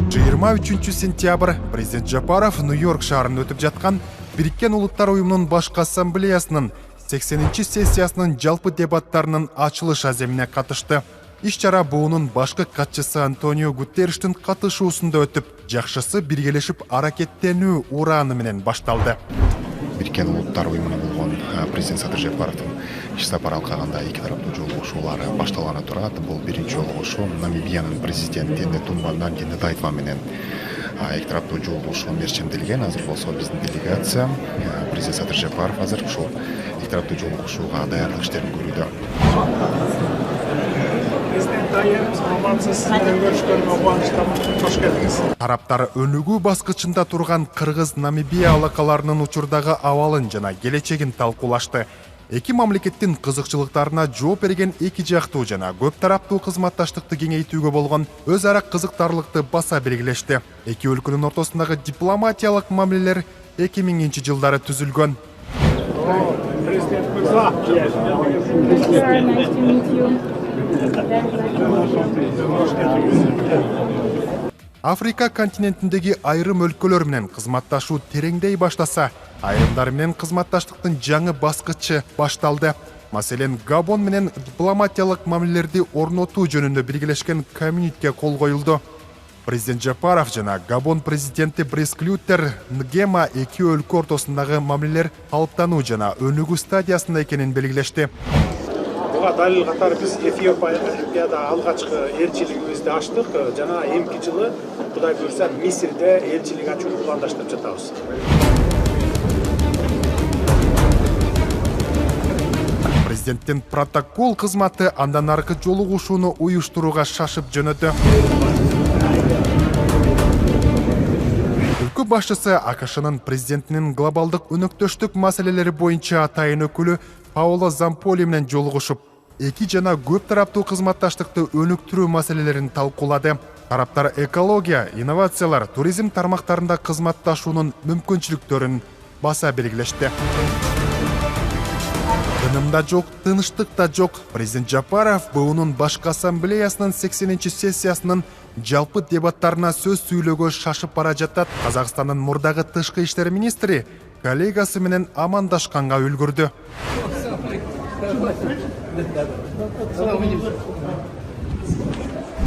23 сентябрь президент Жапаров Нью-Йорк шаарында өтүп жаткан Бириккен Улуттар уюмунун башкы ассамблеясынын 80-чи сессиясынын жалпы дебаттарынын ачылыш аземине катышты. Иш-чара буунун башкы катчысы Антонио Гутерриштин катышуусунда өтүп, жакшысы биргелешип аракеттенүү ураны менен башталды. Бириккен Улуттар уюмуна болгон президент Садыр Жапаровдун иш сапары алкагында эки тараптуу жолугушуулары башталганы турат. Бул биринчи жолугушуу Намибиянын президенти Нетумба Нанди-Ндаитва менен эки тараптуу жолугушуу мерчемделген. Азыр болсо биздин делегация президент Садыр Жапаров азыр ушул эки тараптуу жолугушууга даярдык иштерин көрүүдө. Тараптар өнүгүү баскычында турган Кыргыз-Намибия алакаларынын учурдагы абалын жана келечегин талкуулашты. Эки мамлекеттин кызыкчылыктарына жооп берген эки жактуу жана көп тараптуу кызматташтыкты кеңейтүүгө болгон өз ара кызыктарлыкты баса белгилешти. Эки өлкөнүн ортосундагы дипломатиялык мамилелер 2000-жылдары түзүлгөн. Африка континентиндеги айрым өлкөлөр менен кызматташуу тереңдей баштаса, айрымдары менен кызматташтыктын жаңы баскычы башталды. Маселен, Габон менен дипломатиялык мамилелерди орнотуу жөнүндө биргелешкен коммюнике кол коюлду. Президент Жапаров жана Габон президенти Брис Клютер Нгема эки өлкө ортосундагы мамилелер калыптануу жана өнүгүү стадиясында экенин белгилешти. Буга далил катары биз Эфиопияда алгачкы элчилигибизди ачтык жана эмки жылы Кудай буйрса Мисирде элчилик ачууну пландаштырып жатабыз. Президенттин протокол кызматы андан аркы жолугушууну уюштурууга шашып жөнөдү. Өлкө башчысы АКШнын президентинин глобалдык өнөктөштүк маселелери боюнча атайын өкүлү Паоло Замполи менен жолугушуп, эки жана көп тараптуу кызматташтыкты өнүктүрүү маселелерин талкуулады. Тараптар экология, инновациялар, туризм тармактарында кызматташуунун мүмкүнчүлүктөрүн баса белгилешти. Тыным да жок, тынычтык да жок. Президент Жапаров буунун башкы ассамблеясынын 80-чи сессиясынын жалпы дебаттарына сөз сүйлөөгө шашып бара жатат. Казакстандын мурдагы тышкы иштер министри коллегасы менен амандашканга үлгүрдү.